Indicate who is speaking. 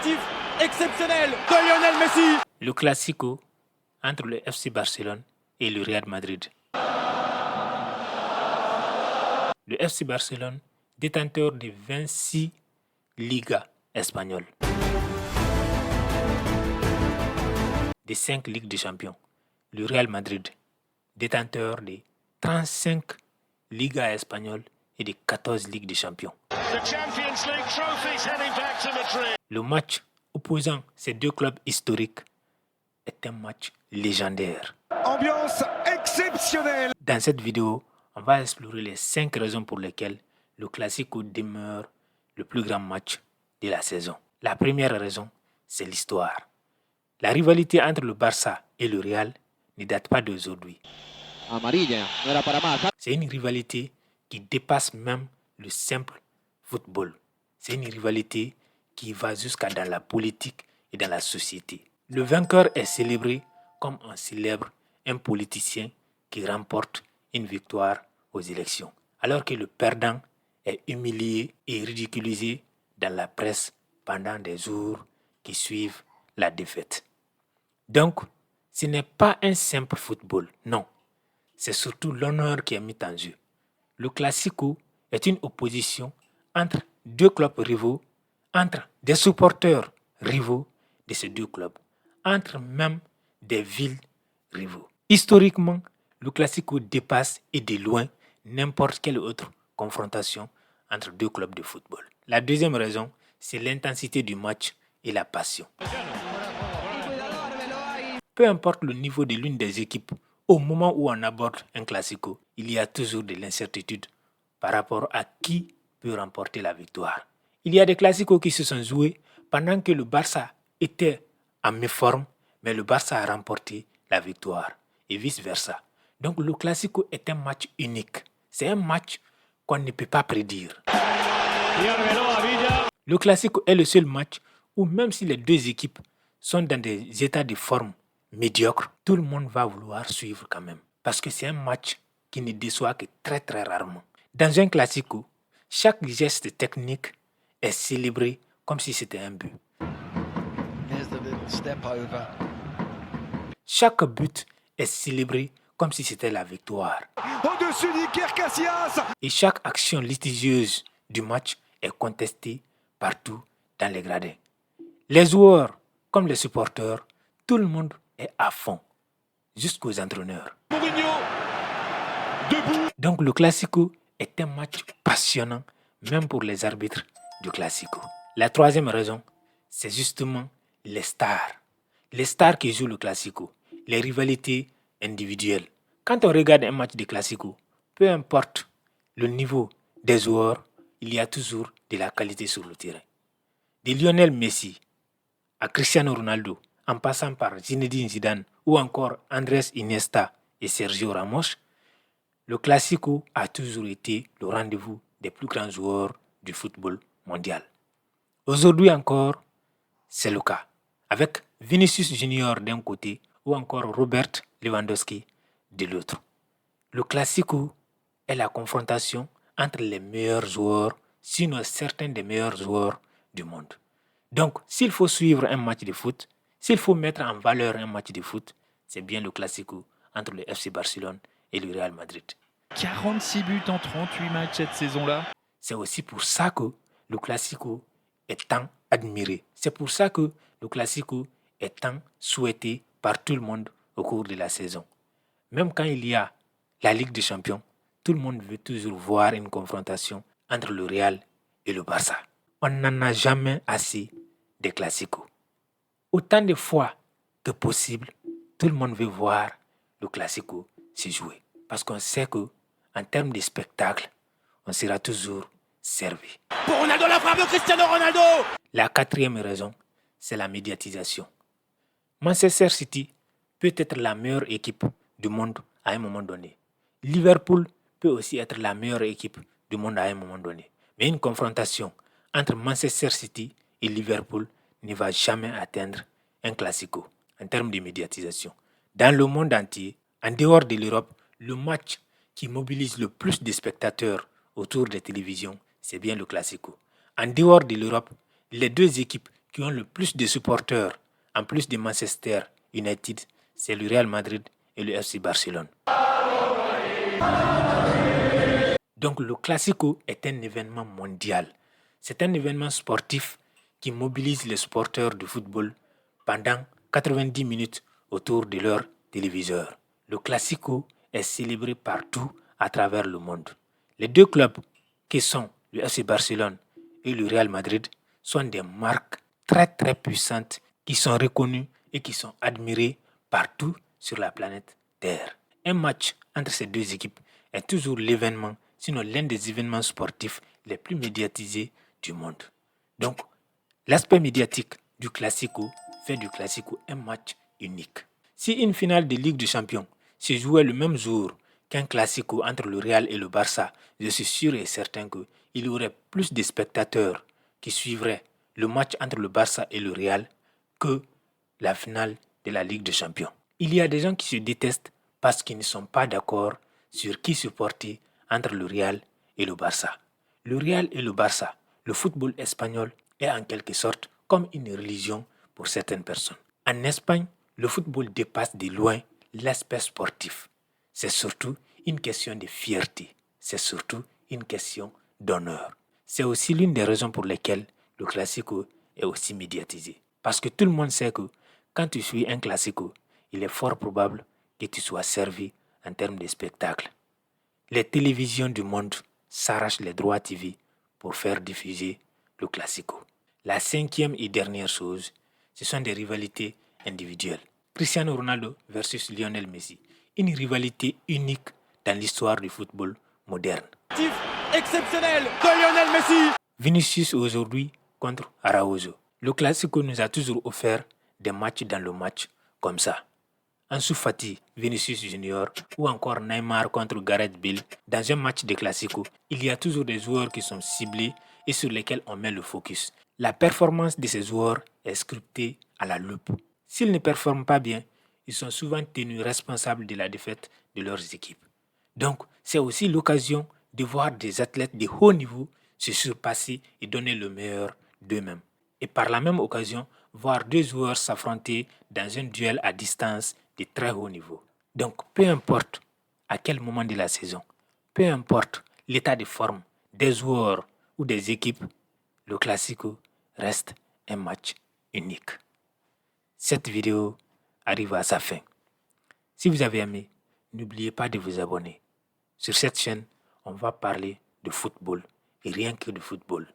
Speaker 1: qualitatif exceptionnel de Lionel Messi.
Speaker 2: Le Classico entre le FC Barcelone et le Real Madrid. Le FC Barcelone, détenteur de 26 Ligas espagnoles, des 5 Ligues des Champions. Le Real Madrid, détenteur de 35 Ligas espagnoles et de 14 Ligues des Champions. Le match opposant ces deux clubs historiques est un match légendaire.
Speaker 1: Ambiance exceptionnelle.
Speaker 2: Dans cette vidéo, on va explorer les 5 raisons pour lesquelles le Classico demeure le plus grand match de la saison. La première raison, c'est l'histoire. La rivalité entre le Barça et le Real ne date pas d'aujourd'hui. C'est une rivalité qui dépasse même le simple football. C'est une rivalité qui va jusqu'à dans la politique et dans la société. Le vainqueur est célébré comme on célèbre un politicien qui remporte une victoire aux élections, alors que le perdant est humilié et ridiculisé dans la presse pendant des jours qui suivent la défaite. Donc, ce n'est pas un simple football, non. C'est surtout l'honneur qui est mis en jeu. Le Classico est une opposition entre deux clubs rivaux, entre des supporters rivaux de ces deux clubs, entre même des villes rivaux. Historiquement, le Classico dépasse et de loin n'importe quelle autre confrontation entre deux clubs de football. La deuxième raison, c'est l'intensité du match et la passion. Peu importe le niveau de l'une des équipes, au moment où on aborde un Classico, il y a toujours de l'incertitude par rapport à qui peut remporter la victoire. Il y a des Classicos qui se sont joués pendant que le Barça était en méforme, mais le Barça a remporté la victoire et vice-versa. Donc le Classico est un match unique. C'est un match qu'on ne peut pas prédire. Le Classico est le seul match où même si les deux équipes sont dans des états de forme médiocres, tout le monde va vouloir suivre quand même. Parce que c'est un match qui ne déçoit que très très rarement. Dans un Classico, chaque geste technique est célébré comme si c'était un but. Chaque but est célébré comme si c'était la victoire.
Speaker 1: Au-dessus d'Iker Casillas.
Speaker 2: Et chaque action litigieuse du match est contestée partout dans les gradins. Les joueurs comme les supporters, tout le monde est à fond, jusqu'aux entraîneurs.
Speaker 1: Mourinho, debout.
Speaker 2: Donc le Classico est un match passionnant, même pour les arbitres du Classico. La troisième raison, c'est justement les stars. Les stars qui jouent le Classico, les rivalités individuelles. Quand on regarde un match de Classico, peu importe le niveau des joueurs, il y a toujours de la qualité sur le terrain. De Lionel Messi à Cristiano Ronaldo, en passant par Zinedine Zidane ou encore Andrés Iniesta et Sergio Ramos, le Classico a toujours été le rendez-vous des plus grands joueurs du football mondial. Aujourd'hui encore, c'est le cas, avec Vinicius Junior d'un côté ou encore Robert Lewandowski de l'autre. Le Classico est la confrontation entre les meilleurs joueurs, sinon certains des meilleurs joueurs du monde. Donc, s'il faut suivre un match de foot, s'il faut mettre en valeur un match de foot, c'est bien le Classico entre le FC Barcelone et le Real Madrid.
Speaker 3: 46 buts en 38 matchs cette saison-là.
Speaker 2: C'est aussi pour ça que le Classico est tant admiré. C'est pour ça que le Classico est tant souhaité par tout le monde au cours de la saison. Même quand il y a la Ligue des Champions, tout le monde veut toujours voir une confrontation entre le Real et le Barça. On n'en a jamais assez des Classicos. Autant de fois que possible, tout le monde veut voir le Classico se jouer. Parce qu'on sait que en termes de spectacle, on sera toujours servi.
Speaker 1: Pour Ronaldo, la frappe de Cristiano Ronaldo.
Speaker 2: La quatrième raison, c'est la médiatisation. Manchester City peut être la meilleure équipe du monde à un moment donné. Liverpool peut aussi être la meilleure équipe du monde à un moment donné. Mais une confrontation entre Manchester City et Liverpool ne va jamais atteindre un Classico en termes de médiatisation. Dans le monde entier, en dehors de l'Europe, le match qui mobilise le plus de spectateurs autour des télévisions, c'est bien le Classico. En dehors de l'Europe, les deux équipes qui ont le plus de supporters, en plus de Manchester United, c'est le Real Madrid et le FC Barcelone. Donc le Classico est un événement mondial. C'est un événement sportif qui mobilise les supporters du football pendant 90 minutes autour de leur téléviseur. Le Classico est célébré partout à travers le monde. Les deux clubs qui sont le FC Barcelone et le Real Madrid sont des marques très puissantes qui sont reconnues et qui sont admirées partout sur la planète Terre. Un match entre ces deux équipes est toujours l'événement, sinon l'un des événements sportifs les plus médiatisés du monde. Donc, l'aspect médiatique du Classico fait du Classico un match unique. Si une finale de Ligue des Champions se jouait le même jour qu'un Classico entre le Real et le Barça, je suis sûr et certain qu'il y aurait plus de spectateurs qui suivraient le match entre le Barça et le Real que la finale de la Ligue des Champions. Il y a des gens qui se détestent parce qu'ils ne sont pas d'accord sur qui supporter entre le Real et le Barça. Le Real et le Barça, le football espagnol est en quelque sorte comme une religion pour certaines personnes. En Espagne, le football dépasse de loin l'aspect sportif. C'est surtout une question de fierté. C'est surtout une question d'honneur. C'est aussi l'une des raisons pour lesquelles le Classico est aussi médiatisé. Parce que tout le monde sait que quand tu suis un Classico, il est fort probable que tu sois servi en termes de spectacle. Les télévisions du monde s'arrachent les droits TV pour faire diffuser le Classico. La cinquième et dernière chose, ce sont des rivalités individuelles. Cristiano Ronaldo versus Lionel Messi. Une rivalité unique dans l'histoire du football moderne.
Speaker 1: Exceptionnel de Lionel Messi.
Speaker 2: Vinicius aujourd'hui contre Araujo. Le Classico nous a toujours offert des matchs dans le match comme ça. Ansu Fati, Vinicius Junior ou encore Neymar contre Gareth Bale. Dans un match de Classico, il y a toujours des joueurs qui sont ciblés et sur lesquels on met le focus. La performance de ces joueurs est scriptée à la loupe. S'ils ne performent pas bien, ils sont souvent tenus responsables de la défaite de leurs équipes. Donc, c'est aussi l'occasion de voir des athlètes de haut niveau se surpasser et donner le meilleur d'eux-mêmes. Et par la même occasion, voir deux joueurs s'affronter dans un duel à distance de très haut niveau. Donc, peu importe à quel moment de la saison, peu importe l'état de forme des joueurs ou des équipes, le Classico reste un match unique. Cette vidéo arrive à sa fin. Si vous avez aimé, n'oubliez pas de vous abonner. Sur cette chaîne, on va parler de football et rien que de football.